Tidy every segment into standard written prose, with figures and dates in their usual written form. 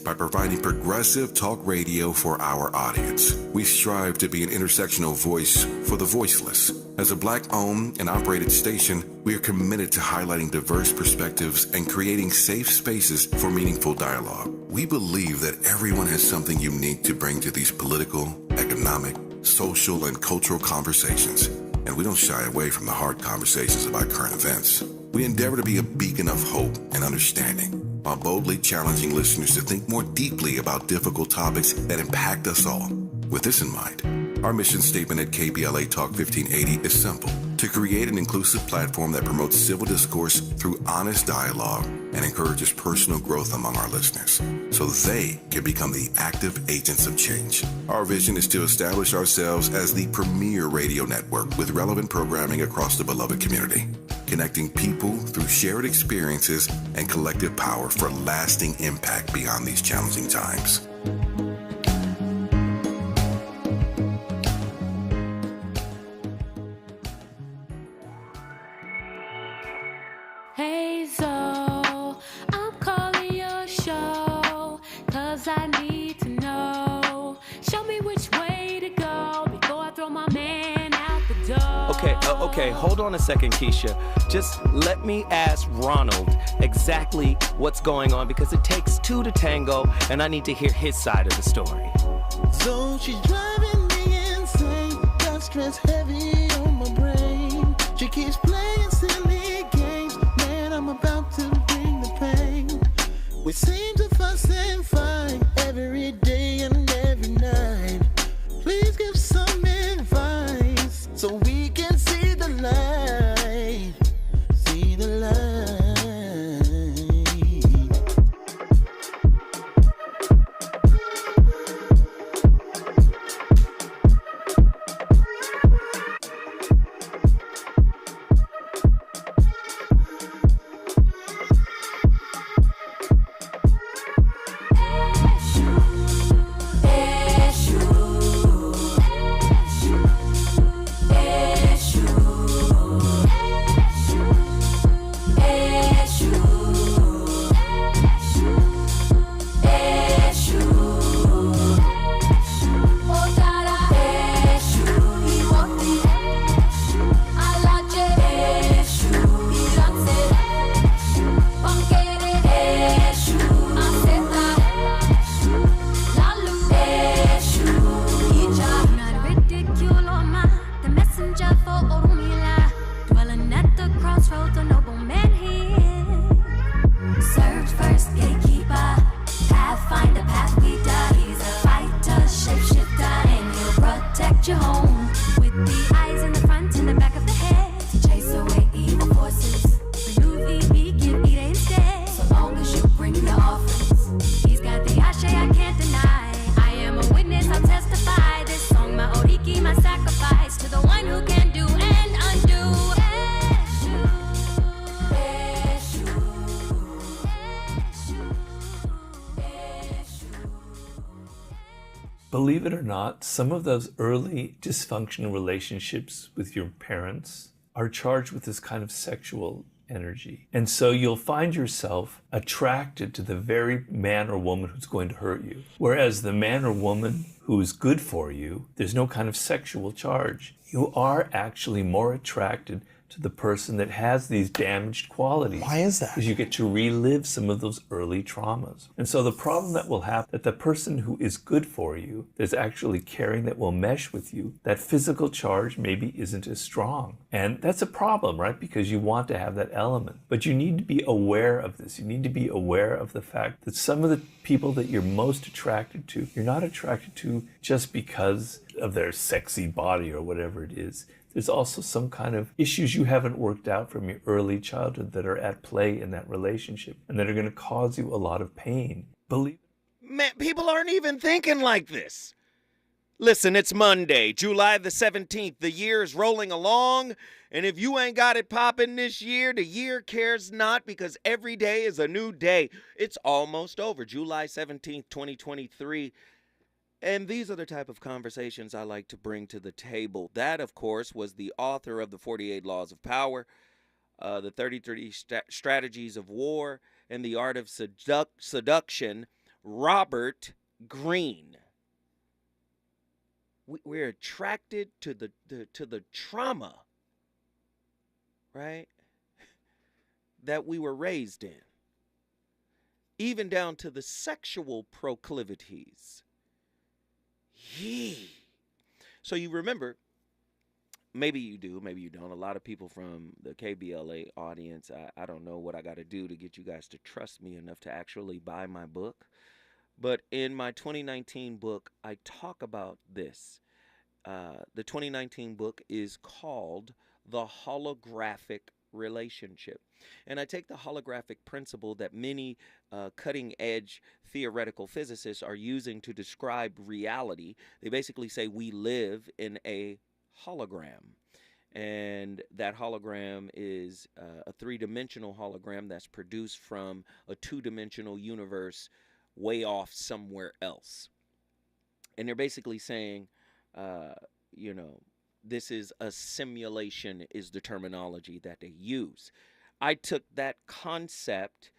by providing progressive talk radio for our audience. We strive to be an intersectional voice for the voiceless. As a Black-owned and operated station, we are committed to highlighting diverse perspectives and creating safe spaces for meaningful dialogue. We believe that everyone has something unique to bring to these political, economic, social, and cultural conversations, and we don't shy away from the hard conversations about current events. We endeavor to be a beacon of hope and understanding, while boldly challenging listeners to think more deeply about difficult topics that impact us all. With this in mind, our mission statement at KBLA Talk 1580 is simple: to create an inclusive platform that promotes civil discourse through honest dialogue and encourages personal growth among our listeners, so they can become the active agents of change. Our vision is to establish ourselves as the premier radio network with relevant programming across the beloved community, connecting people through shared experiences and collective power for lasting impact beyond these challenging times. Hey, so I'm calling your show, 'cause I need to know. Show me which way to go before I throw my man out the door. Okay, hold on a second, Keisha. Just let me ask Ronald exactly what's going on, because it takes two to tango, and I need to hear his side of the story. So she's driving me insane, got stress heavy on my brain. She keeps playing silly games, man, I'm about to bring the pain. We seem to fuss and fight every day and every night. Please give some advice so we can see the light, see the light. Believe it or not, some of those early dysfunctional relationships with your parents are charged with this kind of sexual energy. And so you'll find yourself attracted to the very man or woman who's going to hurt you. Whereas the man or woman who is good for you, there's no kind of sexual charge. You are actually more attracted to the person that has these damaged qualities. Why is that? Because you get to relive some of those early traumas. And so the problem that will happen, that the person who is good for you, that's actually caring, that will mesh with you, that physical charge maybe isn't as strong. And that's a problem, right? Because you want to have that element. But you need to be aware of this. You need to be aware of the fact that some of the people that you're most attracted to, you're not attracted to just because of their sexy body or whatever it is. There's also some kind of issues you haven't worked out from your early childhood that are at play in that relationship and that are going to cause you a lot of pain. Believe it. Man, people aren't even thinking like this. Listen, it's Monday, July the 17th. The year is rolling along, and if you ain't got it popping this year, the year cares not, because every day is a new day. It's almost over, July 17th, 2023. And these are the type of conversations I like to bring to the table. That, of course, was the author of the 48 Laws of Power, the 33 Strategies of War, and the Art of Seduction, Robert Greene. We're attracted to the trauma, right, that we were raised in, even down to the sexual proclivities. Yee. So you remember, maybe you do, maybe you don't. A lot of people from the KBLA audience, I don't know what I got to do to get you guys to trust me enough to actually buy my book. But in my 2019 book, I talk about this. The 2019 book is called The Holographic Relationship. And I take the holographic principle that many cutting-edge theoretical physicists are using to describe reality. They basically say we live in a hologram. And that hologram is a three-dimensional hologram that's produced from a two-dimensional universe way off somewhere else. And they're basically saying, this is a simulation, is the terminology that they use. I took that concept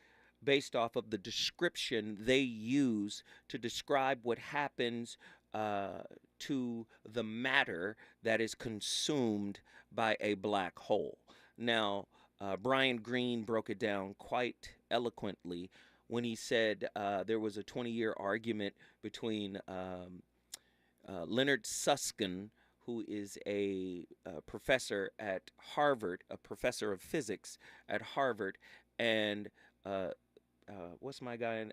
based off of the description they use to describe what happens to the matter that is consumed by a black hole. Now, Brian Greene broke it down quite eloquently when he said there was a 20-year argument between Leonard Susskind, who is a professor at Harvard, a professor of physics at Harvard, and what's my guy?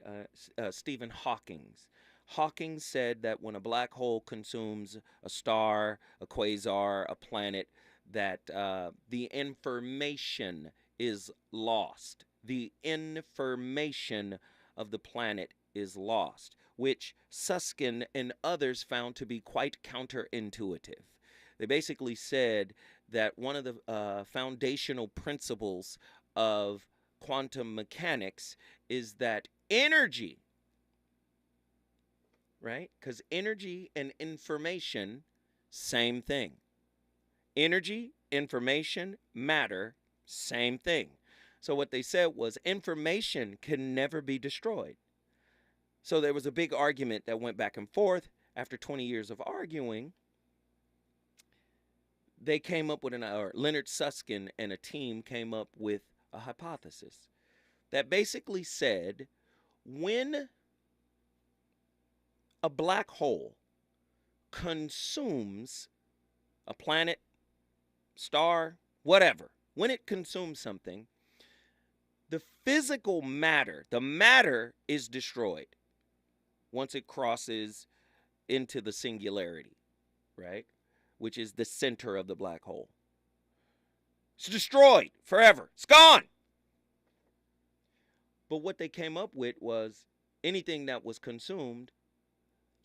Stephen Hawking. Hawking said that when a black hole consumes a star, a quasar, a planet, that the information is lost. The information of the planet is lost, which Susskind and others found to be quite counterintuitive. They basically said that one of the foundational principles of quantum mechanics is that energy, right? Because energy and information, same thing. Energy, information, matter, same thing. So what they said was information can never be destroyed. So there was a big argument that went back and forth. After 20 years of arguing, they came up with Leonard Susskind and a team came up with a hypothesis that basically said when a black hole consumes a planet, star, whatever, when it consumes something, the physical matter, the matter is destroyed once it crosses into the singularity, right? Which is the center of the black hole. It's destroyed forever. It's gone. But what they came up with was anything that was consumed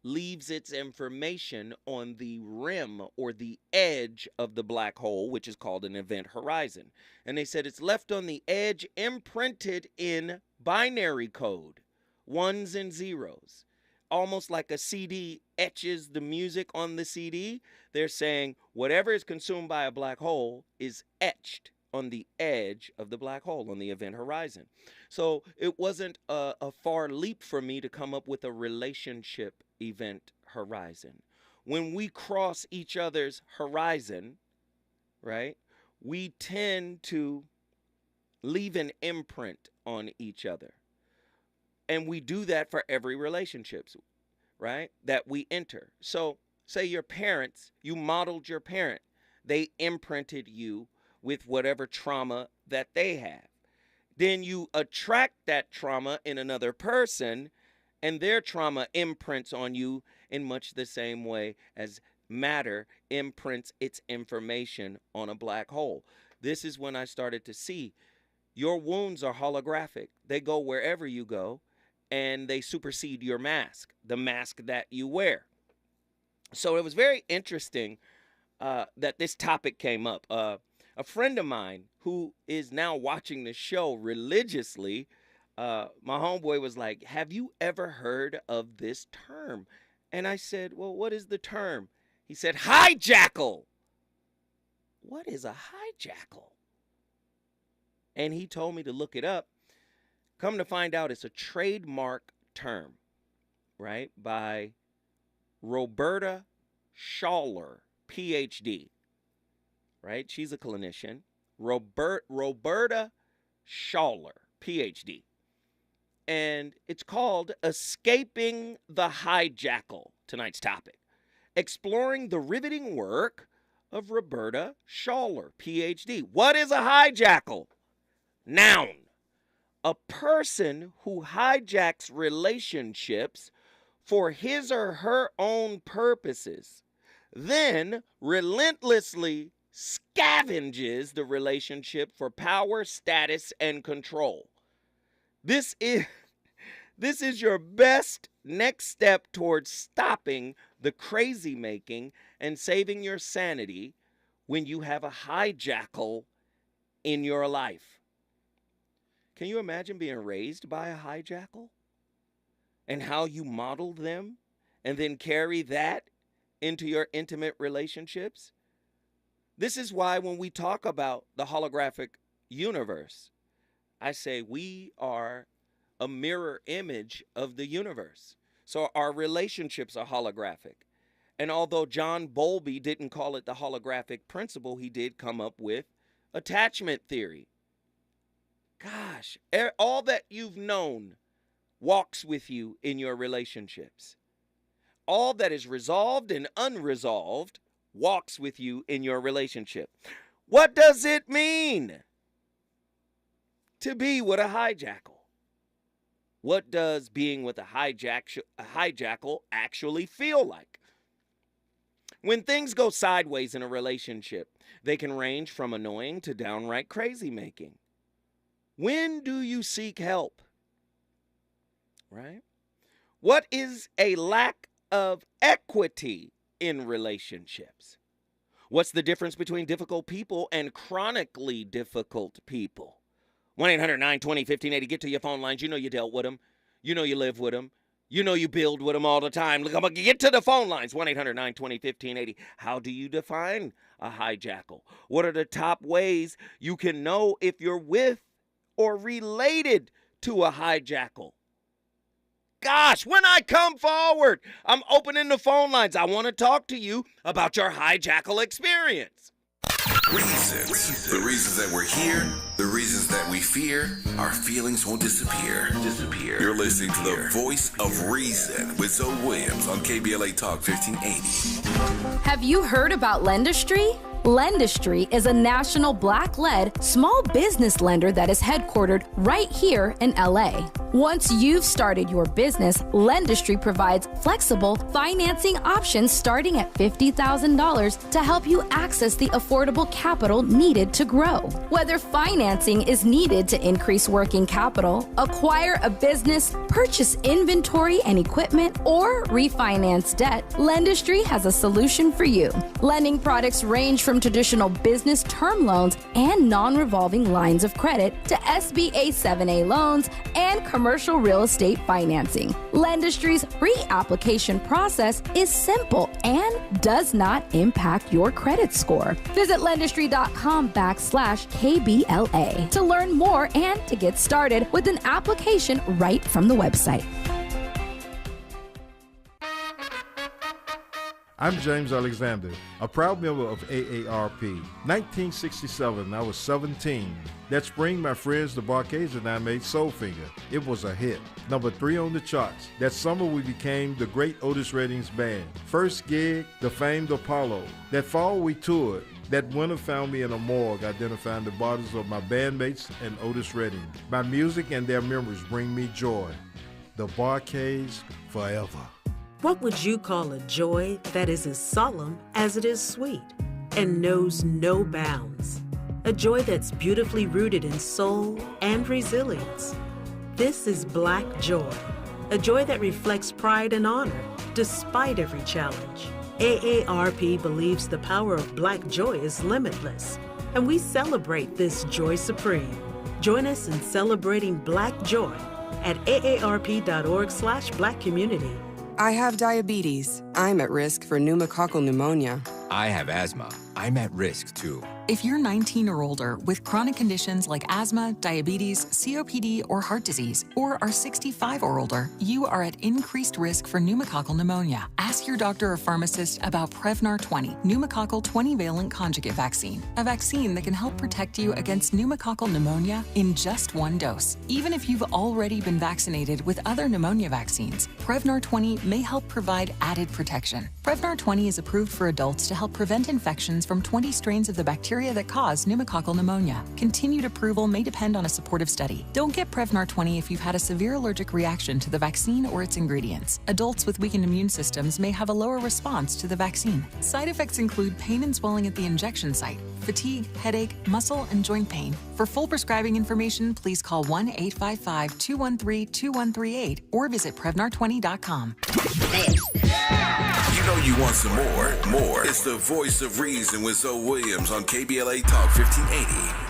leaves its information on the rim or the edge of the black hole, which is called an event horizon. And they said it's left on the edge imprinted in binary code, ones and zeros. Almost like a CD etches the music on the CD. They're saying whatever is consumed by a black hole is etched on the edge of the black hole, on the event horizon. So it wasn't a far leap for me to come up with a relationship event horizon. When we cross each other's horizon, right, we tend to leave an imprint on each other. And we do that for every relationship, right, that we enter. So say your parents, you modeled your parent. They imprinted you with whatever trauma that they have. Then you attract that trauma in another person, and their trauma imprints on you in much the same way as matter imprints its information on a black hole. This is when I started to see your wounds are holographic. They go wherever you go, and they supersede your mask, the mask that you wear. So it was very interesting that this topic came up. A friend of mine who is now watching the show religiously, my homeboy was like, have you ever heard of this term? And I said, well, what is the term? He said, hijackal. What is a hijackal? And he told me to look it up. Come to find out, it's a trademark term. right, by Roberta Schaller, PhD, right? She's a clinician. Roberta Schaller, PhD. And it's called Escaping the Hijackal, tonight's topic. Exploring the riveting work of Roberta Schaller, PhD. What is a hijackal? Noun. A person who hijacks relationships for his or her own purposes, then relentlessly scavenges the relationship for power, status, and control. This is your best next step towards stopping the crazy making and saving your sanity when you have a hijackal in your life. Can you imagine being raised by a hijackal and how you modeled them and then carry that into your intimate relationships? This is why when we talk about the holographic universe, I say we are a mirror image of the universe. So our relationships are holographic. And although John Bowlby didn't call it the holographic principle, he did come up with attachment theory. Gosh, all that you've known walks with you in your relationships. All that is resolved and unresolved walks with you in your relationship. What does it mean to be with a hijackal? What does being with a hijackal actually feel like? When things go sideways in a relationship, they can range from annoying to downright crazy making. When do you seek help? Right? What is a lack of equity in relationships? What's the difference between difficult people and chronically difficult people? 1-800-920-1580. Get to your phone lines. You know you dealt with them. You know you live with them. You know you build with them all the time. Look, I'm going to get to the phone lines. 1-800-920-1580. How do you define a hijackal? What are the top ways you can know if you're with or related to a hijackal? Gosh, when I come forward, I'm opening the phone lines. I want to talk to you about your hijackal experience. Reasons. The reasons that we're here, the reasons that we fear, our feelings won't disappear. You're listening to the voice of reason with Zoe Williams on KBLA Talk 1580. Have you heard about Lendistry? Lendistry is a national black-led small business lender that is headquartered right here in LA. Once you've started your business, Lendistry provides flexible financing options starting at $50,000 to help you access the affordable capital needed to grow. Whether financing is needed to increase working capital, acquire a business, purchase inventory and equipment, or refinance debt, Lendistry has a solution for you. Lending products range from traditional business term loans and non-revolving lines of credit to SBA 7A loans and commercial real estate financing. Lendistry's pre-application process is simple and does not impact your credit score. Visit lendistry.com/KBLA to learn more and to get started with an application right from the website. I'm James Alexander, a proud member of AARP. 1967, I was 17. That spring, my friends, the Barcades, and I made Soulfinger. It was a hit. Number 3 on the charts. That summer, we became the great Otis Redding's band. First gig, the famed Apollo. That fall, we toured. That winter found me in a morgue identifying the bodies of my bandmates and Otis Redding. My music and their memories bring me joy. The Barcades forever. What would you call a joy that is as solemn as it is sweet and knows no bounds? A joy that's beautifully rooted in soul and resilience. This is Black Joy, a joy that reflects pride and honor despite every challenge. AARP believes the power of Black joy is limitless, and we celebrate this joy supreme. Join us in celebrating Black joy at aarp.org/blackcommunity. I have diabetes. I'm at risk for pneumococcal pneumonia. I have asthma. I'm at risk too. If you're 19 or older with chronic conditions like asthma, diabetes, COPD, or heart disease, or are 65 or older, you are at increased risk for pneumococcal pneumonia. Ask your doctor or pharmacist about Prevnar 20, pneumococcal 20-valent conjugate vaccine, a vaccine that can help protect you against pneumococcal pneumonia in just one dose. Even if you've already been vaccinated with other pneumonia vaccines, Prevnar 20 may help provide added protection. Prevnar 20 is approved for adults to help prevent infections from 20 strains of the bacteria that cause pneumococcal pneumonia. Continued approval may depend on a supportive study. Don't get Prevnar 20 if you've had a severe allergic reaction to the vaccine or its ingredients. Adults with weakened immune systems may have a lower response to the vaccine. Side effects include pain and swelling at the injection site, fatigue, headache, muscle, and joint pain. For full prescribing information, please call 1-855-213-2138 or visit Prevnar20.com. You know you want some more. It's the voice of reason with Zoe Williams on KBLA Talk 1580.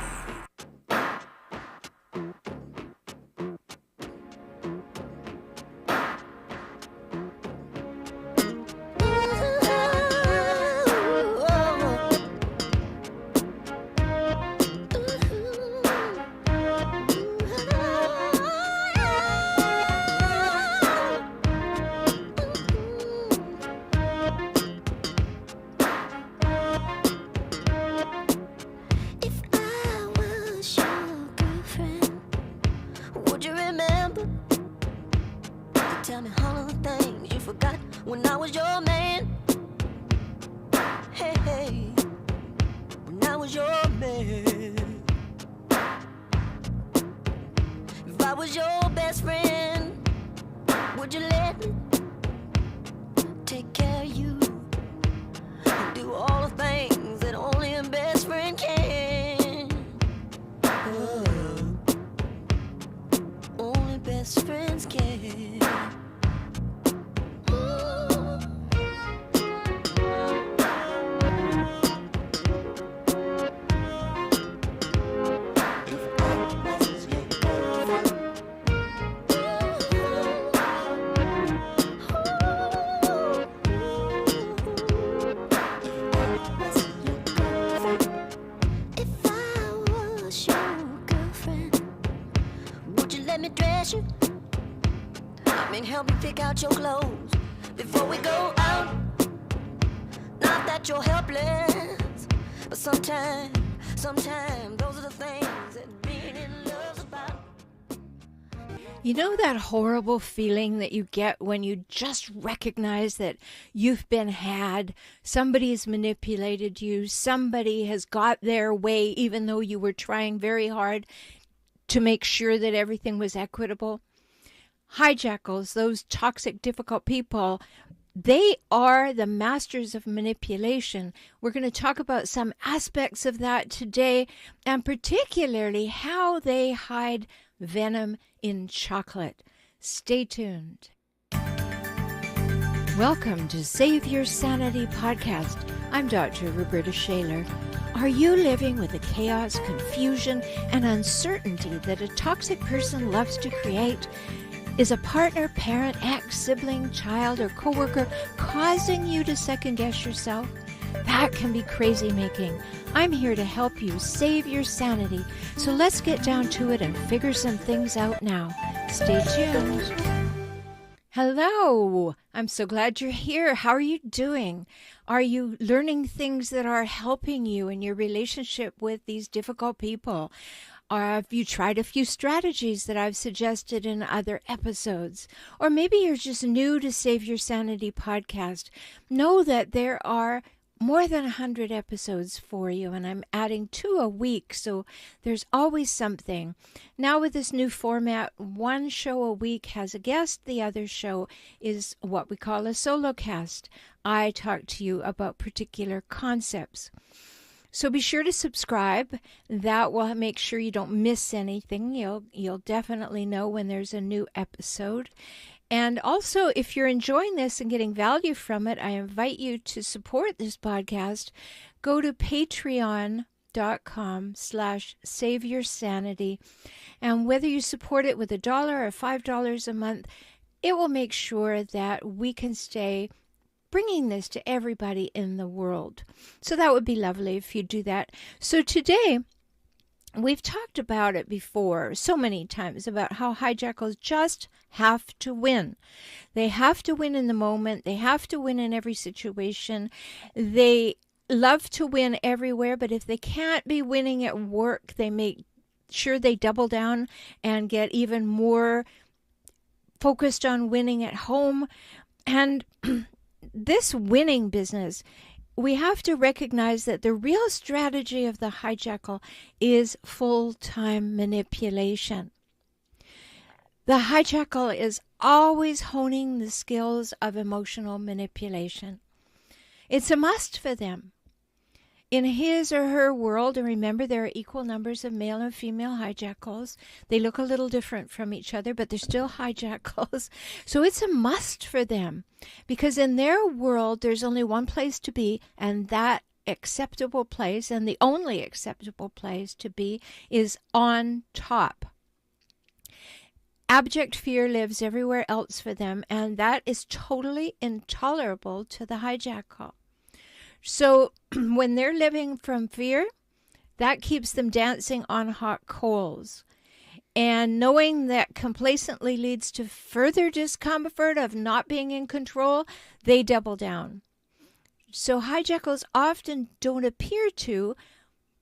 Tell me all of the things you forgot when I was your man. Hey, hey, when I was your man. If I was your best friend, would you let me take care of you and do all the things that only a best friend can? Only best friends can. Help me pick out your clothes before we go out. Not that you're helpless, but sometimes those are the things that being in love's about. You know that horrible feeling that you get when you just recognize that you've been had, somebody's manipulated you, somebody has got their way even though you were trying very hard to make sure that everything was equitable? Hijackals, those toxic, difficult people, they are the masters of manipulation. We're going to talk about some aspects of that today, and particularly how they hide venom in chocolate. Stay tuned. Welcome to Save Your Sanity podcast. I'm Dr. Roberta Shaler. Are you living with the chaos, confusion, and uncertainty that a toxic person loves to create? Is a partner, parent, ex, sibling, child, or coworker causing you to second-guess yourself? That can be crazy-making. I'm here to help you save your sanity. So let's get down to it and figure some things out now. Stay tuned. Hello. I'm so glad you're here. How are you doing? Are you learning things that are helping you in your relationship with these difficult people? Or have you tried a few strategies that I've suggested in other episodes? Or maybe you're just new to Save Your Sanity podcast. Know that there are more than 100 episodes for you, and I'm adding 2 a week, so there's always something. Now with this new format, 1 show a week has a guest. The other show is what we call a solo cast. I talk to you about particular concepts. So be sure to subscribe. That will make sure you don't miss anything. You'll definitely know when there's a new episode. And also, if you're enjoying this and getting value from it, I invite you to support this podcast. Go to patreon.com/saveyoursanity. And whether you support it with $1 or $5 a month, it will make sure that we can stay bringing this to everybody in the world. So that would be lovely if you do that. So today, we've talked about it before so many times about how hijackals just have to win. They have to win in the moment. They have to win in every situation. They love to win everywhere, but if they can't be winning at work, they make sure they double down and get even more focused on winning at home. And this winning business, we have to recognize that the real strategy of the hijackal is full-time manipulation. The hijackal is always honing the skills of emotional manipulation. It's a must for them. In his or her world, and remember there are equal numbers of male and female hijackals. They look a little different from each other, but they're still hijackals. So it's a must for them, because in their world, there's only one place to be, and that acceptable place, and the only acceptable place to be, is on top. Abject fear lives everywhere else for them, and that is totally intolerable to the hijackal. So when they're living from fear, that keeps them dancing on hot coals. And knowing that complacently leads to further discomfort of not being in control, they double down. So hijackals often don't appear to,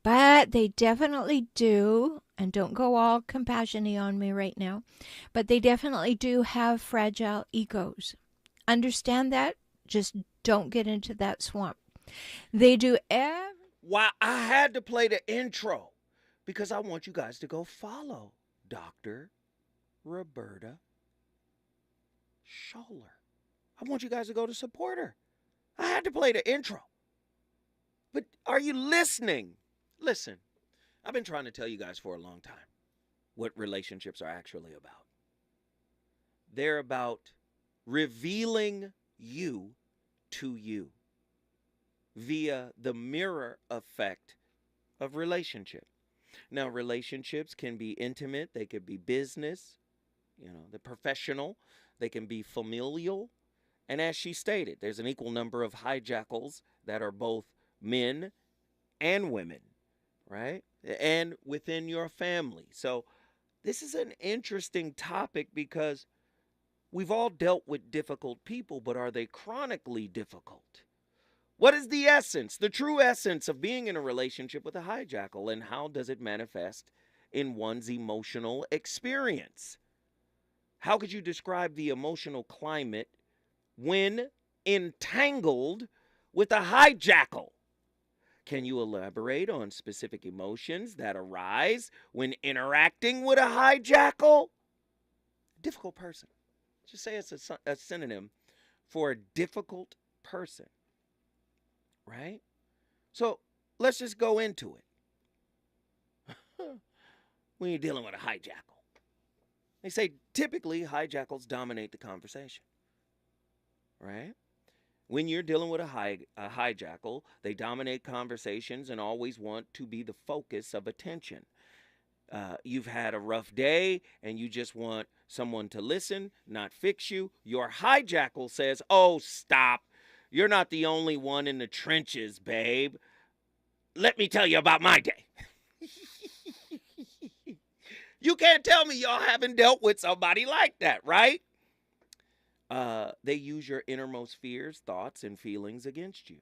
but they definitely do, and don't go all compassion-y on me right now, but they definitely do have fragile egos. Understand that? Just don't get into that swamp. They do Why I had to play the intro, because I want you guys to go follow Dr. Roberta Scholler. I want you guys to go to support her. I had to play the intro. But are you listening? Listen, I've been trying to tell you guys for a long time what relationships are actually about. They're about revealing you to you via the mirror effect of relationship. Now, relationships can be intimate, they could be business, the professional, they can be familial. And as she stated, there's an equal number of hijackals that are both men and women, right? And within your family. So this is an interesting topic because we've all dealt with difficult people, but are they chronically difficult? What is the essence, the true essence of being in a relationship with a hijackal, and how does it manifest in one's emotional experience? How could you describe the emotional climate when entangled with a hijackal? Can you elaborate on specific emotions that arise when interacting with a hijackal? Difficult person. Just say it's a synonym for a difficult person. Right? So let's just go into it. When you're dealing with a hijackal, they say typically hijackals dominate the conversation. Right? When you're dealing with a hijackal, they dominate conversations and always want to be the focus of attention. You've had a rough day and you just want someone to listen, not fix you. Your hijackal says, "Oh, stop. You're not the only one in the trenches, babe. Let me tell you about my day." You can't tell me y'all haven't dealt with somebody like that, right? They use your innermost fears, thoughts, and feelings against you.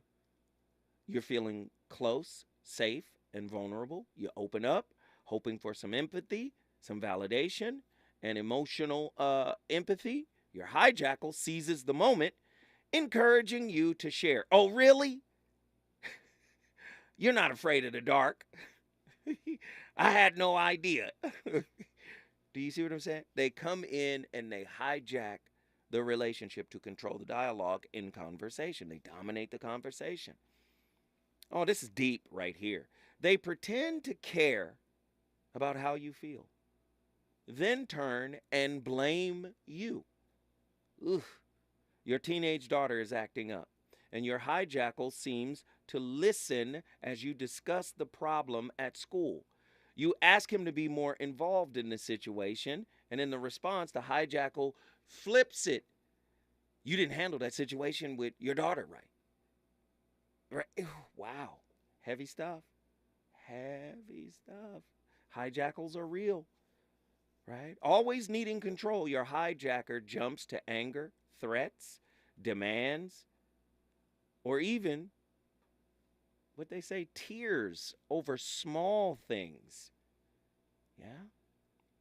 You're feeling close, safe, and vulnerable. You open up, hoping for some empathy, some validation, and emotional empathy. Your hijackal seizes the moment, encouraging you to share. Oh, really? You're not afraid of the dark. I had no idea. Do you see what I'm saying? They come in and they hijack the relationship to control the dialogue in conversation. They dominate the conversation. Oh, this is deep right here. They pretend to care about how you feel, then turn and blame you. Oof. Your teenage daughter is acting up, and your hijackal seems to listen as you discuss the problem at school. You ask him to be more involved in the situation, and in the response, the hijackal flips it You didn't handle that situation with your daughter right. Right? Ew, wow. Heavy stuff. Heavy stuff. Hijackals are real. Right? Always needing control, your hijacker jumps to anger, threats, demands, or even what they say, tears over small things. Yeah?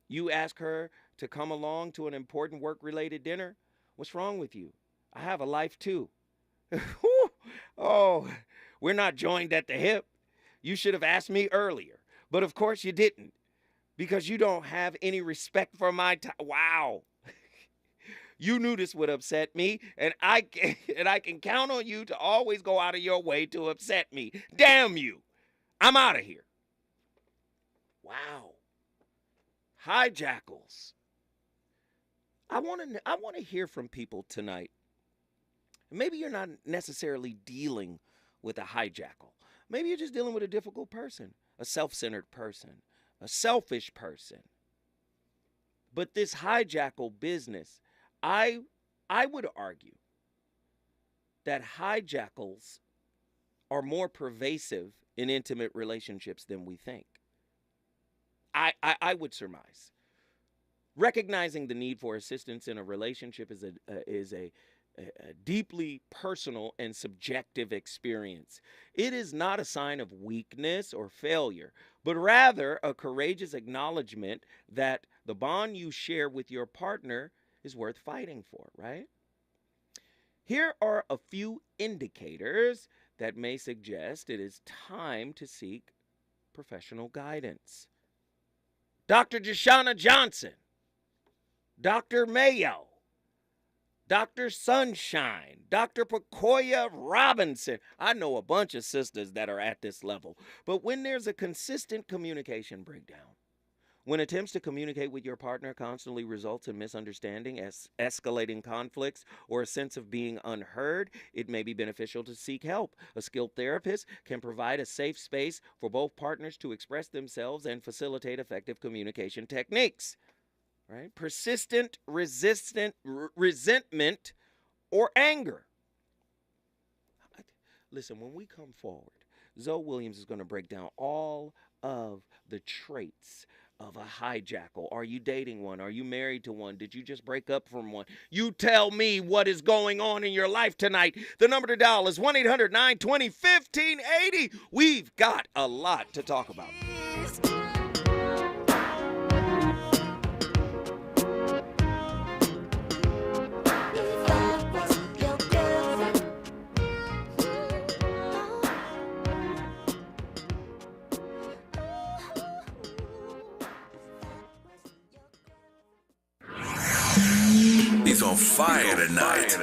You ask her to come along to an important work-related dinner. What's wrong with you? I have a life too. Oh, we're not joined at the hip. You should have asked me earlier. But of course you didn't. Because you don't have any respect for my time. Wow. You knew this would upset me, and I can count on you to always go out of your way to upset me. Damn you. I'm out of here. Wow. Hijackals. I want to hear from people tonight. Maybe you're not necessarily dealing with a hijackal. Maybe you're just dealing with a difficult person, a self-centered person, a selfish person. But this hijackal business, I would argue that hijackals are more pervasive in intimate relationships than we think. I would surmise. Recognizing the need for assistance in a relationship is a deeply personal and subjective experience. It is not a sign of weakness or failure, but rather a courageous acknowledgement that the bond you share with your partner is worth fighting for, right? Here are a few indicators that may suggest it is time to seek professional guidance. Dr. Jashana Johnson, Dr. Mayo, Dr. Sunshine, Dr. Pacoya Robinson. I know a bunch of sisters that are at this level. But when there's a consistent communication breakdown, when attempts to communicate with your partner constantly results in misunderstanding, escalating conflicts, or a sense of being unheard, it may be beneficial to seek help. A skilled therapist can provide a safe space for both partners to express themselves and facilitate effective communication techniques. Right? Persistent, resentment, or anger. Listen, when we come forward, Zoe Williams is going to break down all of the traits of a hijackal. Are you dating one? Are you married to one? Did you just break up from one? You tell me what is going on in your life tonight. The number to dial is 1-800-920-1580. We've got a lot to talk about. He's on fire tonight.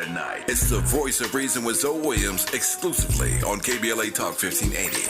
It's the Voice of Reason with Zoe Williams, exclusively on KBLA Talk 1580.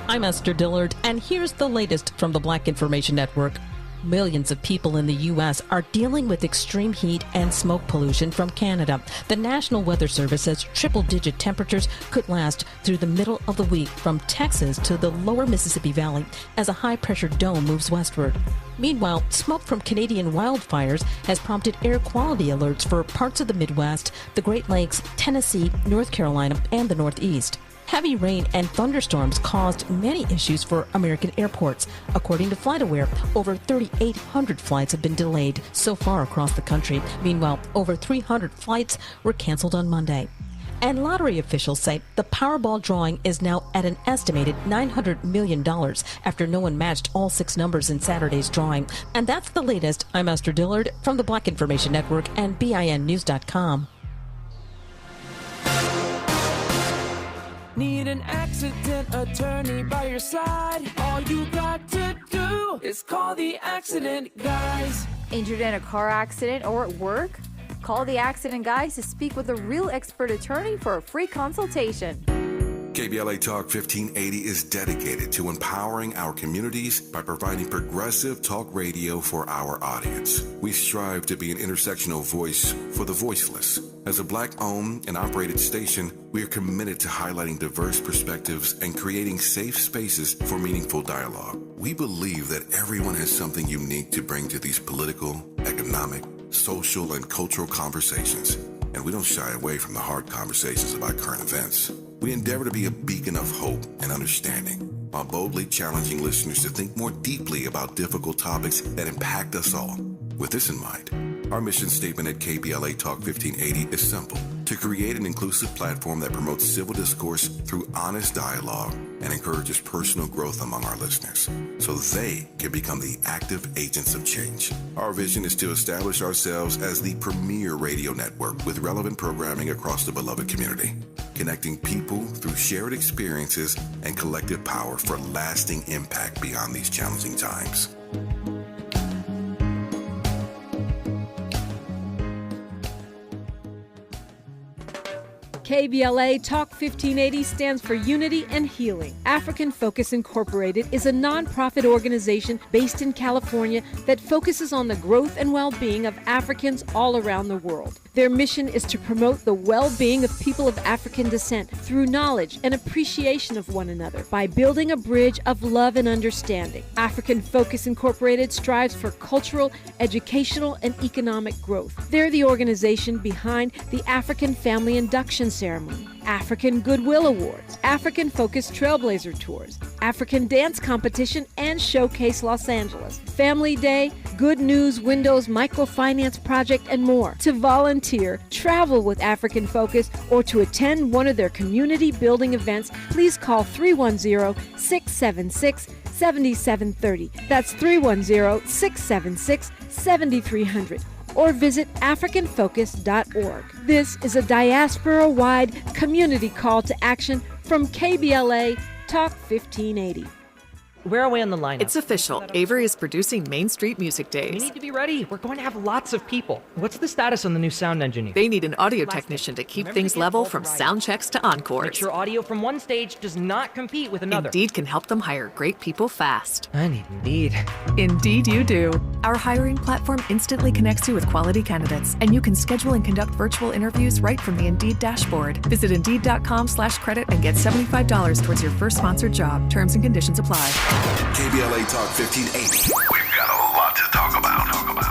I'm Esther Dillard, and here's the latest from the Black Information Network. Millions of people in the U.S. are dealing with extreme heat and smoke pollution from Canada. The National Weather Service says triple-digit temperatures could last through the middle of the week from Texas to the lower Mississippi Valley as a high-pressure dome moves westward. Meanwhile, smoke from Canadian wildfires has prompted air quality alerts for parts of the Midwest, the Great Lakes, Tennessee, North Carolina, and the Northeast. Heavy rain and thunderstorms caused many issues for American airports. According to FlightAware, over 3,800 flights have been delayed so far across the country. Meanwhile, over 300 flights were canceled on Monday. And lottery officials say the Powerball drawing is now at an estimated $900 million after no one matched all 6 numbers in Saturday's drawing. And that's the latest. I'm Esther Dillard from the Black Information Network and BINnews.com. Need an accident attorney by your side? All you got to do is call the accident guys. Injured in a car accident or at work? Call the accident guys to speak with a real expert attorney for a free consultation. KBLA Talk 1580 is dedicated to empowering our communities by providing progressive talk radio for our audience. We strive to be an intersectional voice for the voiceless. As a Black-owned and operated station, we are committed to highlighting diverse perspectives and creating safe spaces for meaningful dialogue. We believe that everyone has something unique to bring to these political, economic, social, and cultural conversations, and we don't shy away from the hard conversations about current events. We endeavor to be a beacon of hope and understanding, while boldly challenging listeners to think more deeply about difficult topics that impact us all. With this in mind, our mission statement at KBLA Talk 1580 is simple: to create an inclusive platform that promotes civil discourse through honest dialogue and encourages personal growth among our listeners, so they can become the active agents of change. Our vision is to establish ourselves as the premier radio network with relevant programming across the beloved community, connecting people through shared experiences and collective power for lasting impact beyond these challenging times. KBLA Talk 1580 stands for Unity and Healing. African Focus Incorporated is a nonprofit organization based in California that focuses on the growth and well-being of Africans all around the world. Their mission is to promote the well-being of people of African descent through knowledge and appreciation of one another by building a bridge of love and understanding. African Focus Incorporated strives for cultural, educational, and economic growth. They're the organization behind the African Family Induction Ceremony, African Goodwill Awards, African Focus Trailblazer Tours, African Dance Competition, and Showcase Los Angeles, Family Day, Good News Windows Microfinance Project, and more. To volunteer, travel with African Focus, or to attend one of their community building events, please call 310-676-7730. That's 310-676-7300. Or visit AfricanFocus.org. This is a diaspora-wide community call to action from KBLA Talk 1580. Where are we on the lineup? It's official. Avery is producing Main Street Music Days. We need to be ready. We're going to have lots of people. What's the status on the new sound engineer? They need an audio technician to keep things level from sound checks to encores. Make sure audio from one stage does not compete with another. Indeed can help them hire great people fast. I need Indeed. Indeed you do. Our hiring platform instantly connects you with quality candidates, and you can schedule and conduct virtual interviews right from the Indeed dashboard. Visit Indeed.com/credit and get $75 towards your first sponsored job. Terms and conditions apply. KBLA Talk 1580. We've got a lot to talk about.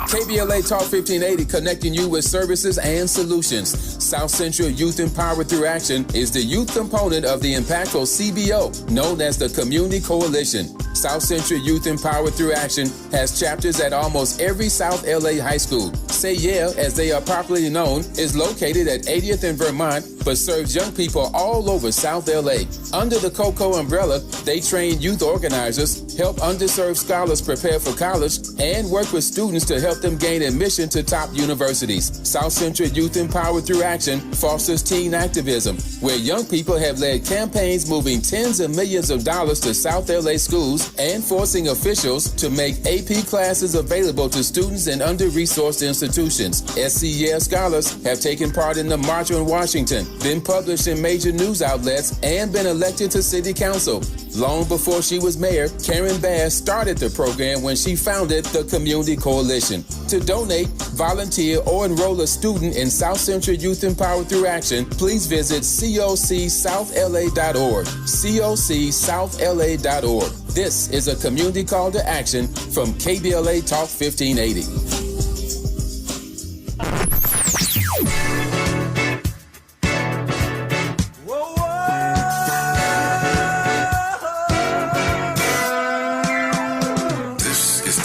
KBLA Talk 1580, connecting you with services and solutions. South Central Youth Empowered Through Action is the youth component of the impactful CBO, known as the Community Coalition. South Central Youth Empowered Through Action has chapters at almost every South LA high school. Say Yeah, as they are popularly known, is located at 80th and Vermont, but serves young people all over South LA. Under the COCO umbrella, they train youth organizers, help underserved scholars prepare for college, and work with students to help them gain admission to top universities. South Central Youth Empowered Through Action fosters teen activism, where young people have led campaigns moving tens of millions of dollars to South LA schools and forcing officials to make AP classes available to students in under-resourced institutions. SCES scholars have taken part in the March on Washington, been published in major news outlets, and been elected to city council. Long before she was mayor, Karen Bass started the program when she founded the Community Coalition. To donate, volunteer, or enroll a student in South Central Youth Empowered Through Action, please visit cocsouthla.org. cocsouthla.org. This is a community call to action from KBLA Talk 1580.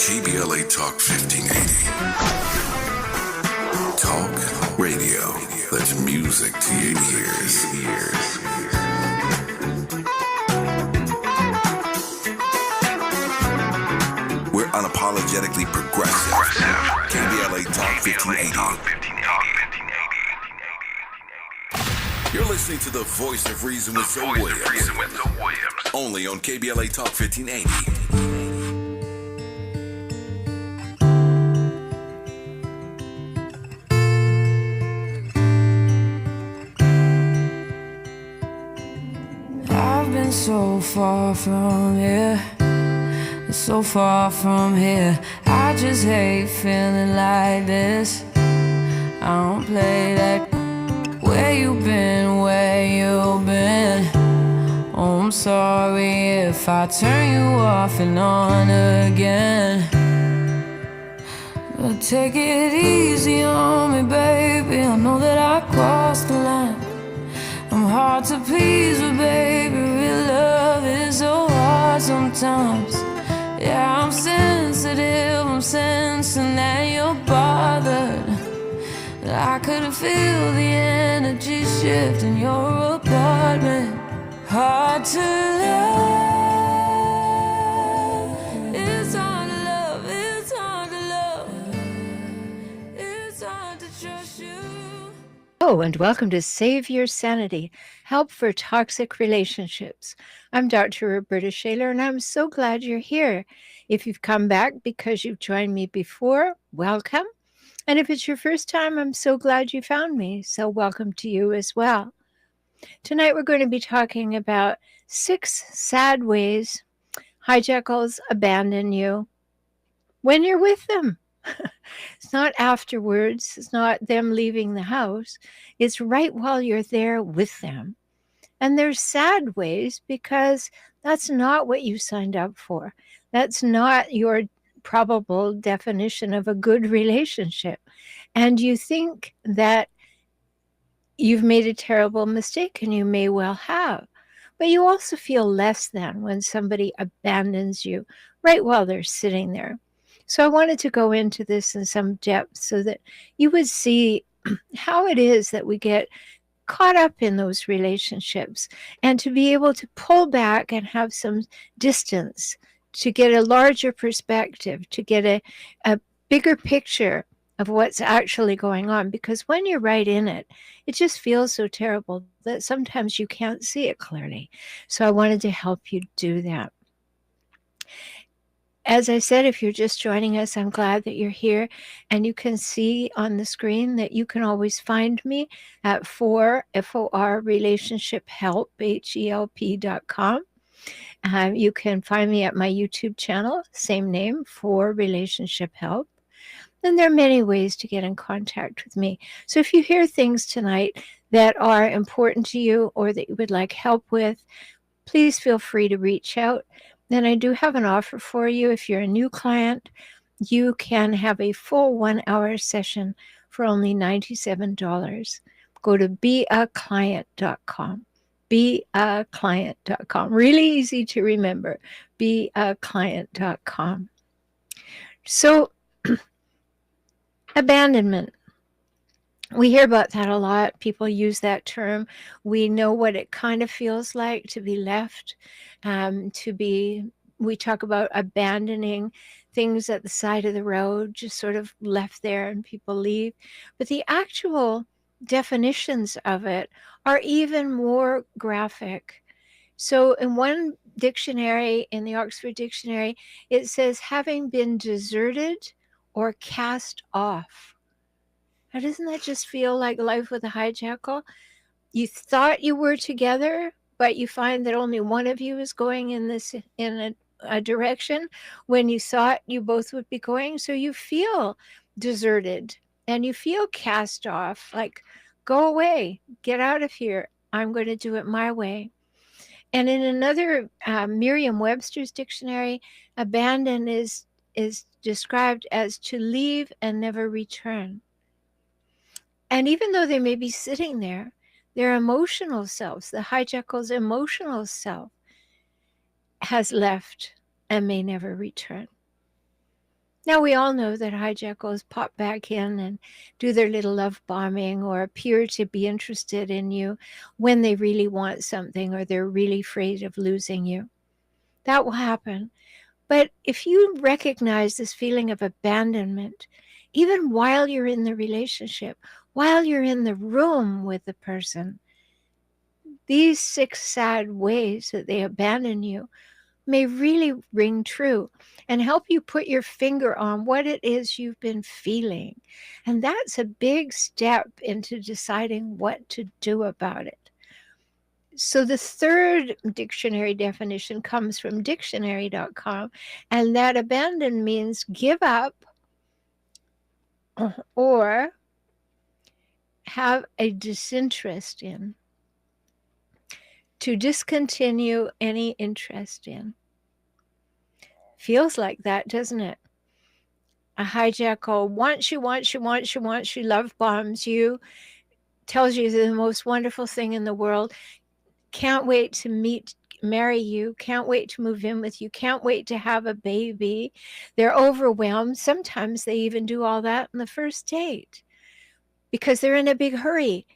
KBLA Talk 1580. Talk radio. That's music to your ears. We're unapologetically progressive. KBLA Talk 1580. You're listening to the voice of reason with Zoe Williams. Only on KBLA Talk 1580. so far from here, so far from here. I just hate feeling like this. I don't play that. Where you been, where you been? Oh, I'm sorry if I turn you off and on again. But take it easy on me, baby. I know that I crossed the line. I'm hard to please, but baby, real love is so hard sometimes. Yeah, I'm sensitive, I'm sensing that you're bothered. I could feel the energy shift in your apartment. Hard to love. It's hard to love. It's hard to love. It's hard to trust you. Oh, and welcome to Save Your Sanity, Help for Toxic Relationships. I'm Dr. Roberta Shaler, and I'm so glad you're here. If you've come back because you've joined me before, welcome. And if it's your first time, I'm so glad you found me. So welcome to you as well. Tonight, we're going to be talking about 6 sad ways hijackals abandon you when you're with them. It's not afterwards. It's not them leaving the house. It's right while you're there with them. And there's sad ways because that's not what you signed up for. That's not your probable definition of a good relationship. And you think that you've made a terrible mistake, and you may well have. But you also feel less than when somebody abandons you right while they're sitting there. So I wanted to go into this in some depth so that you would see how it is that we get caught up in those relationships, and to be able to pull back and have some distance, to get a larger perspective, to get a bigger picture of what's actually going on. Because when you're right in it, it just feels so terrible that sometimes you can't see it clearly. So I wanted to help you do that. As I said, if you're just joining us, I'm glad that you're here. And you can see on the screen that you can always find me at FOR Relationship Help, HELP.com. You can find me at my YouTube channel, same name, FOR Relationship Help. And there are many ways to get in contact with me. So if you hear things tonight that are important to you or that you would like help with, please feel free to reach out. Then I do have an offer for you. If you're a new client, you can have a full 1-hour session for only $97. Go to beaclient.com. Beaclient.com. Really easy to remember. Beaclient.com. So, abandonment. We hear about that a lot. People use that term. We know what it kind of feels like to be left, we talk about abandoning things at the side of the road, just sort of left there and people leave. But the actual definitions of it are even more graphic. So in one dictionary, in the Oxford Dictionary, it says having been deserted or cast off. Now, doesn't that just feel like life with a hijackal? You thought you were together, but you find that only one of you is going in a direction when you thought you both would be going. So you feel deserted and you feel cast off, like, go away, get out of here. I'm going to do it my way. And in another Merriam-Webster's dictionary, abandon is described as to leave and never return. And even though they may be sitting there, their emotional selves, the hijackal's emotional self, has left and may never return. Now, we all know that hijackals pop back in and do their little love bombing or appear to be interested in you when they really want something or they're really afraid of losing you. That will happen. But if you recognize this feeling of abandonment, even while you're in the relationship, while you're in the room with the person, these 6 sad ways that they abandon you may really ring true and help you put your finger on what it is you've been feeling. And that's a big step into deciding what to do about it. So the third dictionary definition comes from dictionary.com, and that abandon means give up or have a disinterest in. To discontinue any interest in. Feels like that, doesn't it? A hijackal wants you, love bombs you, tells you the most wonderful thing in the world, can't wait to marry you, can't wait to move in with you, can't wait to have a baby. They're overwhelmed. Sometimes they even do all that on the first date because they're in a big hurry.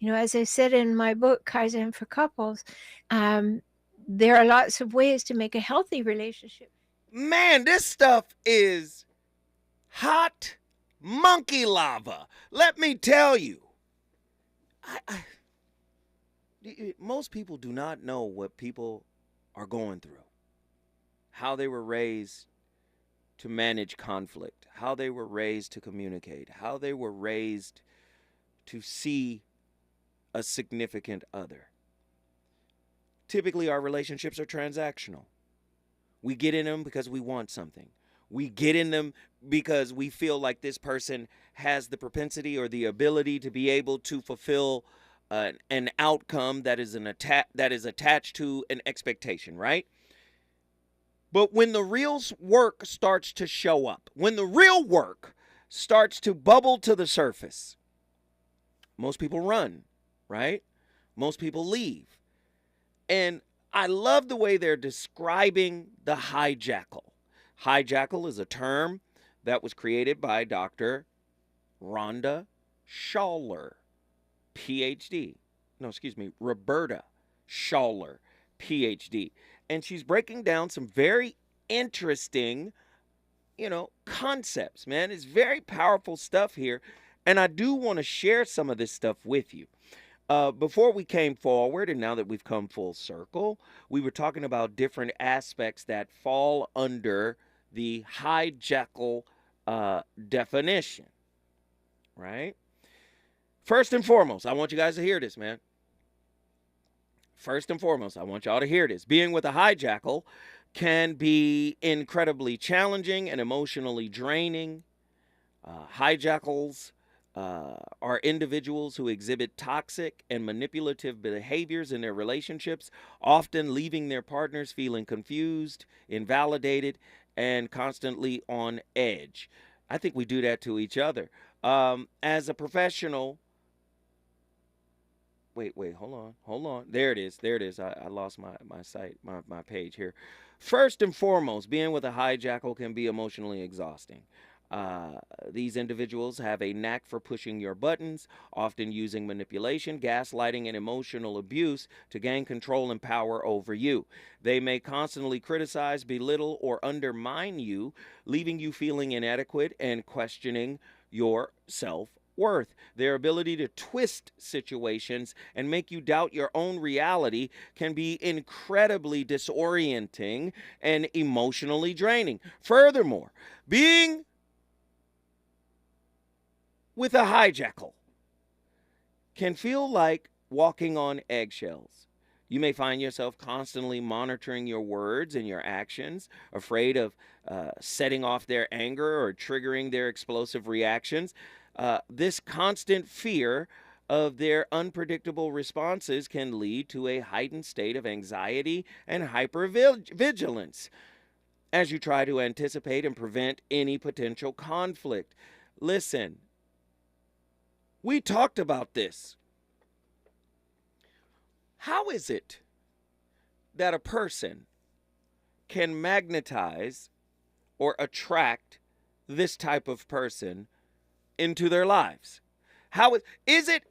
As I said in my book, Kaizen for Couples, there are lots of ways to make a healthy relationship. Man, this stuff is hot monkey lava. Let me tell you. Most people do not know what people are going through, how they were raised to manage conflict, how they were raised to communicate, how they were raised to see a significant other. Typically, our relationships are transactional. We get in them because we want something. We get in them because we feel like this person has the propensity or the ability to be able to fulfill an outcome that is attached to an expectation, right? But when the real work starts to show up, when the real work starts to bubble to the surface, most people run. Right? Most people leave. And I love the way they're describing the hijackal. Hijackal is a term that was created by Dr. Rhonda Schaller, PhD. Roberta Schaller, PhD. And she's breaking down some very interesting, concepts, man. It's very powerful stuff here. And I do want to share some of this stuff with you. Before we came forward, and now that we've come full circle, we were talking about different aspects that fall under the hijackal definition, right? First and foremost, I want you guys to hear this, man. First and foremost, I want y'all to hear this. Being with a hijackal can be incredibly challenging and emotionally draining. Hijackals are individuals who exhibit toxic and manipulative behaviors in their relationships, often leaving their partners feeling confused, invalidated, and constantly on edge. I think we do that to each other. As a professional, wait, hold on. There it is. I lost my site, my page here. First and foremost, being with a hijackal can be emotionally exhausting. These individuals have a knack for pushing your buttons, often using manipulation, gaslighting, and emotional abuse to gain control and power over you. They may constantly criticize, belittle, or undermine you, leaving you feeling inadequate and questioning your self-worth. Their ability to twist situations and make you doubt your own reality can be incredibly disorienting and emotionally draining. Furthermore, being with a hijackal can feel like walking on eggshells. You may find yourself constantly monitoring your words and your actions, afraid of setting off their anger or triggering their explosive reactions. This constant fear of their unpredictable responses can lead to a heightened state of anxiety and hypervigilance as you try to anticipate and prevent any potential conflict. Listen, we talked about this. How is it that a person can magnetize or attract this type of person into their lives? How is it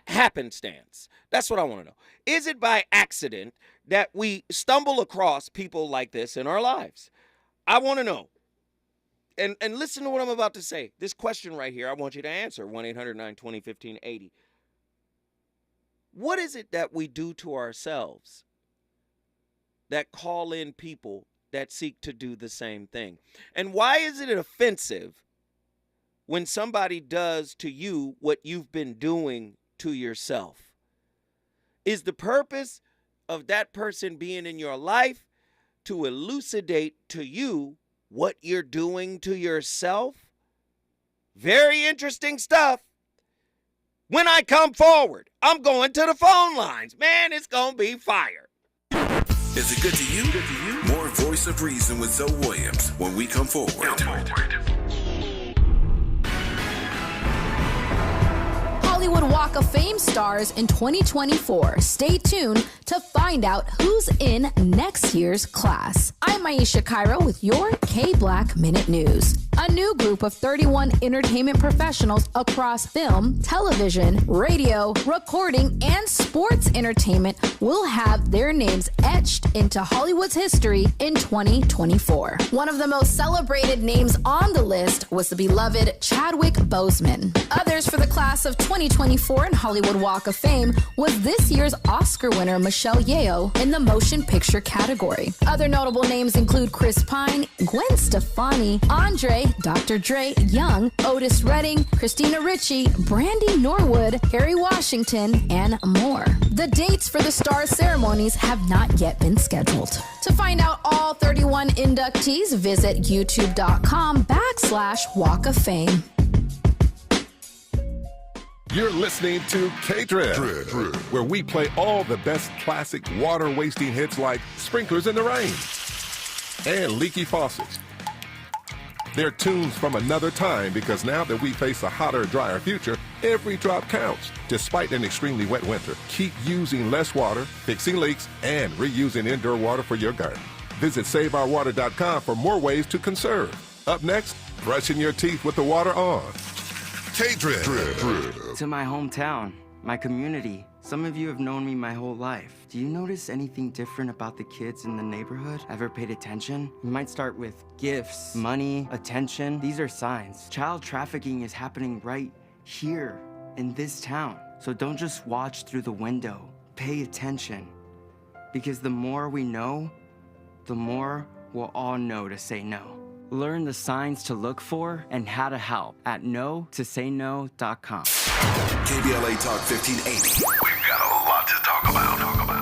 happenstance? That's what I want to know. Is it by accident that we stumble across people like this in our lives? I want to know. And listen to what I'm about to say. This question right here, I want you to answer. 1-800-920-1580. What is it that we do to ourselves that call in people that seek to do the same thing? And why is it offensive when somebody does to you what you've been doing to yourself? Is the purpose of that person being in your life to elucidate to you what you're doing to yourself? Very interesting stuff. When I come forward, I'm going to the phone lines. Man, it's going to be fire. Is it good to you? More Voice of Reason with Zoe Williams when we come forward. Hollywood Walk of Fame stars in 2024. Stay tuned to find out who's in next year's class. I'm Aisha Cairo with your K-Black Minute News. A new group of 31 entertainment professionals across film, television, radio, recording, and sports entertainment will have their names etched into Hollywood's history in 2024. One of the most celebrated names on the list was the beloved Chadwick Boseman. Others for the class of 2024 in Hollywood Walk of Fame was this year's Oscar winner Michelle Yeoh in the motion picture category. Other notable names include Chris Pine, Gwen Stefani, Andre, Dr. Dre, Young, Otis Redding, Christina Ricci, Brandy Norwood, Harry Washington, and more. The dates for the star ceremonies have not yet been scheduled. To find out all 31 inductees, visit youtube.com/Walk of Fame. You're listening to K-Drip, where we play all the best classic water-wasting hits like Sprinklers in the Rain and Leaky Faucets. They're tunes from another time because now that we face a hotter, drier future, every drop counts. Despite an extremely wet winter, keep using less water, fixing leaks, and reusing indoor water for your garden. Visit SaveOurWater.com for more ways to conserve. Up next, brushing your teeth with the water on. K-Drip. To my hometown, my community. Some of you have known me my whole life. Do you notice anything different about the kids in the neighborhood? Ever paid attention? You might start with gifts, money, attention. These are signs. Child trafficking is happening right here in this town. So don't just watch through the window. Pay attention. Because the more we know, the more we'll all know to say no. Learn the signs to look for and how to help at no-to-say-no.com. KBLA Talk 1580. We've got a lot to talk about.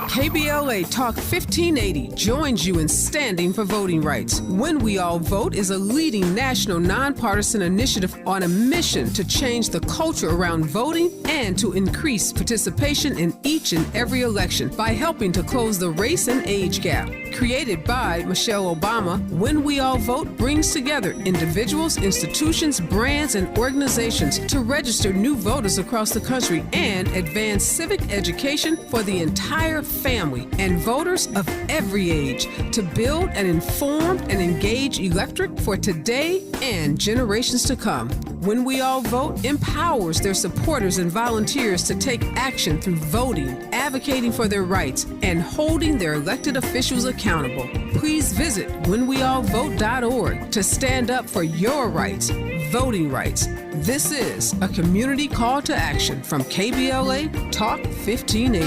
KBLA Talk 1580 joins you in standing for voting rights. When We All Vote is a leading national nonpartisan initiative on a mission to change the culture around voting and to increase participation in each and every election by helping to close the race and age gap. Created by Michelle Obama, When We All Vote brings together individuals, institutions, brands, and organizations to register new voters across the country and advance civic education for the entire family and voters of every age to build an informed and engaged electorate for today and generations to come. When We All Vote empowers their supporters and volunteers to take action through voting, advocating for their rights, and holding their elected officials accountable. Please visit whenweallvote.org to stand up for your rights, voting rights. This is a community call to action from KBLA Talk 1580.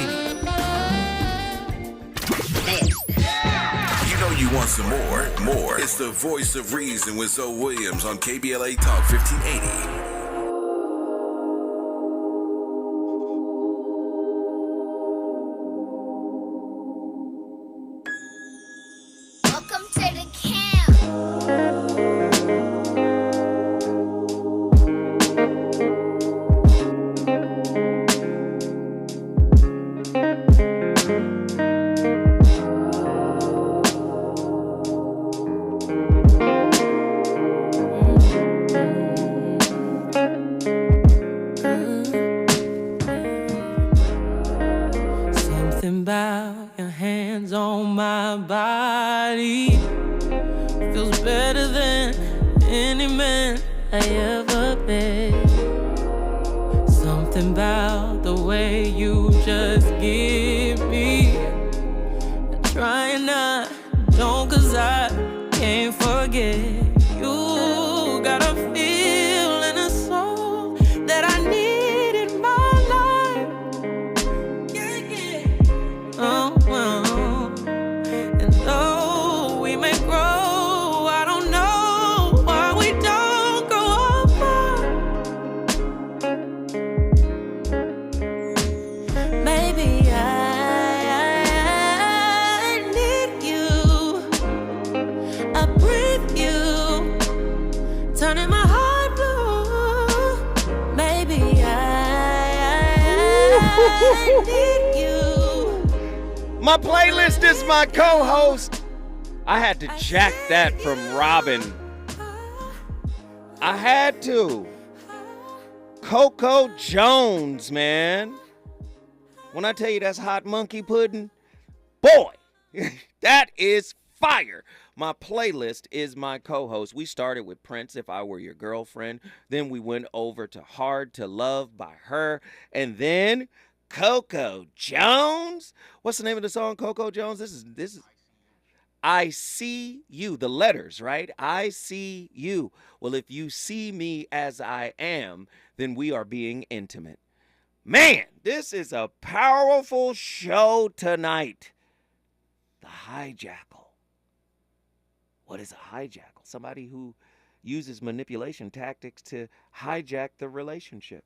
You know you want some more. It's the Voice of Reason with Zoe Williams on KBLA Talk 1580. Maybe I My playlist is my co-host. I had to jack that from Robin. I had to. Coco Jones, man. When I tell you that's hot monkey pudding, boy, that is fire. My playlist is my co-host. We started with Prince, If I Were Your Girlfriend. Then we went over to Hard to Love by her. And then Coco Jones. What's the name of the song, Coco Jones? This is I See You. The letters, right? I see you. Well, if you see me as I am, then we are being intimate. Man, this is a powerful show tonight. The hijackal. What is a hijackal? Somebody who uses manipulation tactics to hijack the relationship,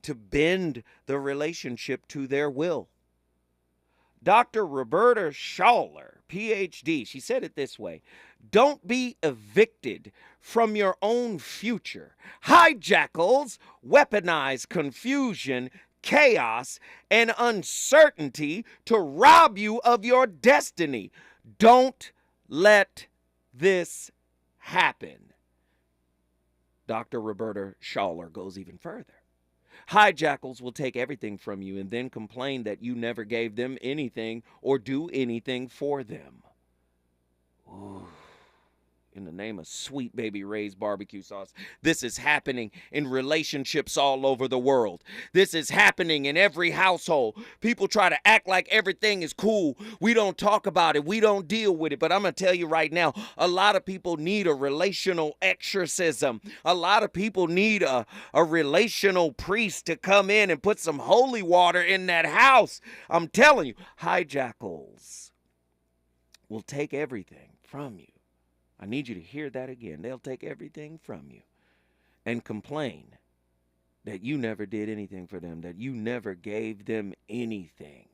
to bend the relationship to their will. Dr. Roberta Schaller, PhD, she said it this way: don't be evicted from your own future. Hijackals weaponize confusion, chaos, and uncertainty to rob you of your destiny. Don't let this happen. Dr. Roberta Schaller goes even further. Hijackals will take everything from you and then complain that you never gave them anything or do anything for them. Ooh. In the name of Sweet Baby Ray's barbecue sauce. This is happening in relationships all over the world. This is happening in every household. People try to act like everything is cool. We don't talk about it. We don't deal with it. But I'm going to tell you right now, a lot of people need a relational exorcism. A lot of people need a relational priest to come in and put some holy water in that house. I'm telling you, hijackals will take everything from you. I need you to hear that again. They'll take everything from you and complain that you never did anything for them, that you never gave them anything.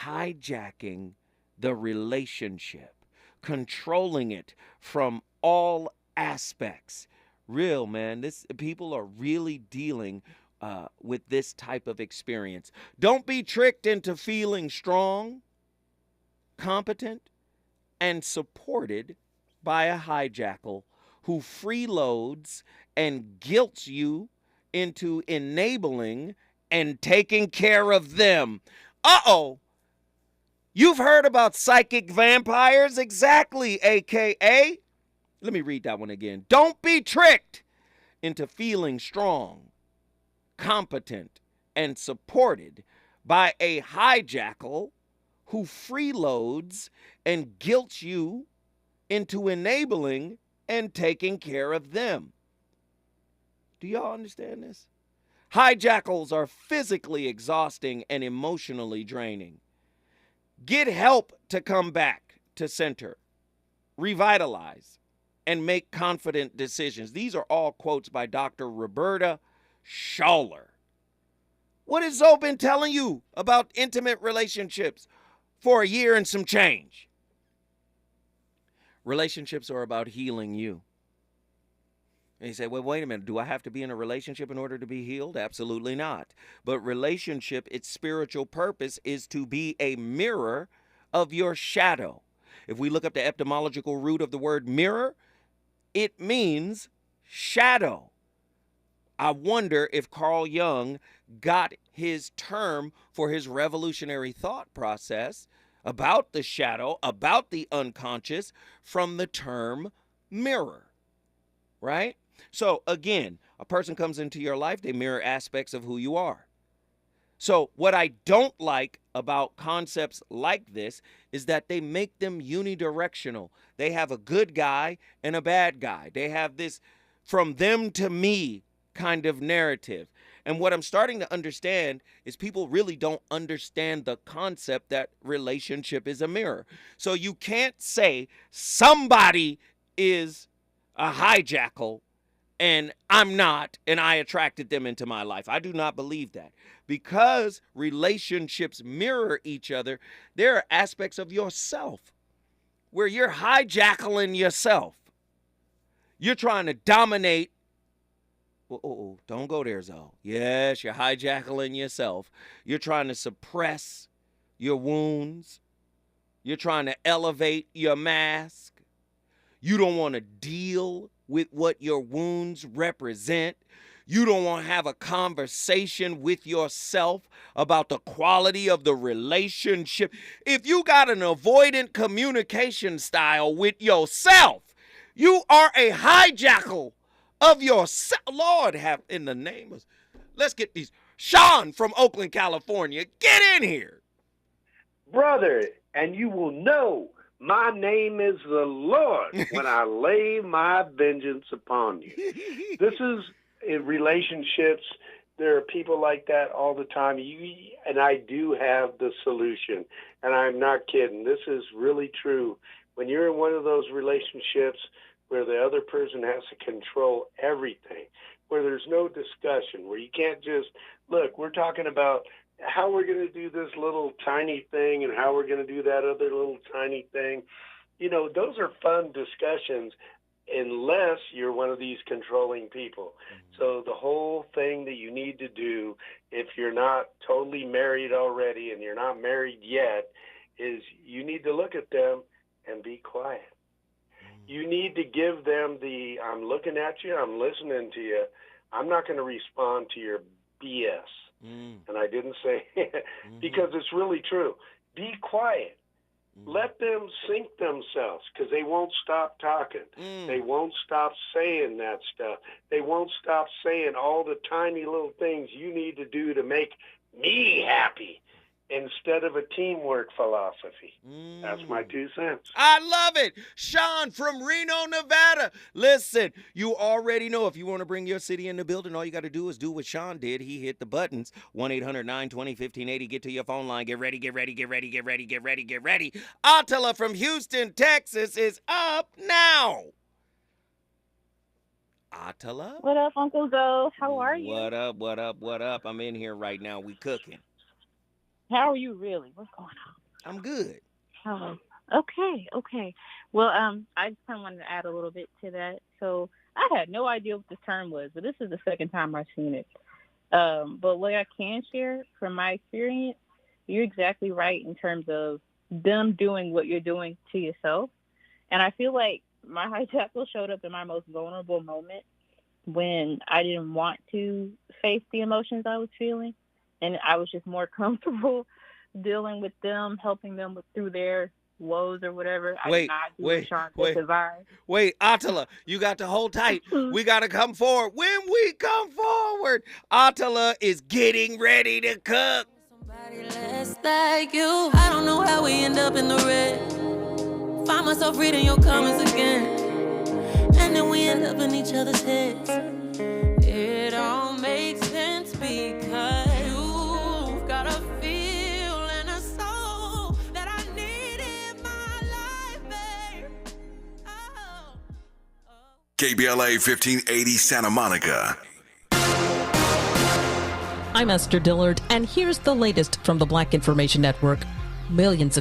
Hijacking the relationship, controlling it from all aspects. Real, man. People are really dealing with this type of experience. Don't be tricked into feeling strong, competent, and supported by a hijackal who freeloads and guilts you into enabling and taking care of them. Uh-oh. You've heard about psychic vampires? Exactly, AKA. Let me read that one again. Don't be tricked into feeling strong, competent, and supported by a hijackal who freeloads and guilts you into enabling and taking care of them. Do y'all understand this? Hijackals are physically exhausting and emotionally draining. Get help to come back to center, revitalize, and make confident decisions. These are all quotes by Dr. Roberta Schaller. What has Zoe been telling you about intimate relationships for a year and some change? Relationships are about healing you. And you say, well, wait a minute. Do I have to be in a relationship in order to be healed? Absolutely not. But relationship, its spiritual purpose is to be a mirror of your shadow. If we look up the etymological root of the word mirror, it means shadow. I wonder if Carl Jung got his term for his revolutionary thought process about the shadow, about the unconscious, from the term mirror, right? So again, a person comes into your life, they mirror aspects of who you are. So what I don't like about concepts like this is that they make them unidirectional. They have a good guy and a bad guy. They have this from them to me kind of narrative. And what I'm starting to understand is people really don't understand the concept that relationship is a mirror. So you can't say somebody is a hijackal and I'm not, and I attracted them into my life. I do not believe that. Because relationships mirror each other, there are aspects of yourself where you're hijacking yourself. You're trying to dominate Don't go there, Zoe. Yes, you're hijacking yourself. You're trying to suppress your wounds. You're trying to elevate your mask. You don't want to deal with what your wounds represent. You don't want to have a conversation with yourself about the quality of the relationship. If you got an avoidant communication style with yourself, you are a hijacker of yourself. Lord have in the name of, let's get these. Sean from Oakland, California, get in here. Brother, and you will know my name is the Lord when I lay my vengeance upon you. This is in relationships. There are people like that all the time. And I do have the solution. And I'm not kidding. This is really true. When you're in one of those relationships where the other person has to control everything, where there's no discussion, where you can't just, look, we're talking about how we're going to do this little tiny thing and how we're going to do that other little tiny thing. You know, those are fun discussions unless you're one of these controlling people. So the whole thing that you need to do, if you're not totally married already and you're not married yet, is you need to look at them and be quiet. You need to give them the, I'm looking at you, I'm listening to you, I'm not going to respond to your BS. And I didn't say, because it's really true. Be quiet. Let them sink themselves, because they won't stop talking. They won't stop saying that stuff. They won't stop saying all the tiny little things you need to do to make me happy instead of a teamwork philosophy. That's my 2 cents. I love it. Sean from Reno, Nevada. Listen, you already know if you want to bring your city in the building, all you got to do is do what Sean did. He hit the buttons. 1-800-920-1580. Get to your phone line. Get ready, get ready, get ready, get ready, get ready, get ready. Attila from Houston, Texas is up now. Attila? What up, Uncle Zoe? How are you? What up, what up, what up? I'm in here right now. We cooking. How are you really? What's going on? I'm good. Oh, okay. Well, I just kind of wanted to add a little bit to that. So I had no idea what this term was, but this is the second time I've seen it. But what I can share from my experience, you're exactly right in terms of them doing what you're doing to yourself. And I feel like my hijackal showed up in my most vulnerable moment when I didn't want to face the emotions I was feeling. And I was just more comfortable dealing with them, helping them through their woes or whatever. Wait, Attila, you got to hold tight. We got to come forward. When we come forward, Attila is getting ready to cook. Less like you. I don't know how we end up in the red. Find myself reading your comments again. And then we end up in each other's heads. It all makes sense because KBLA 1580 Santa Monica. I'm Esther Dillard, and here's the latest from the Black Information Network. Millions of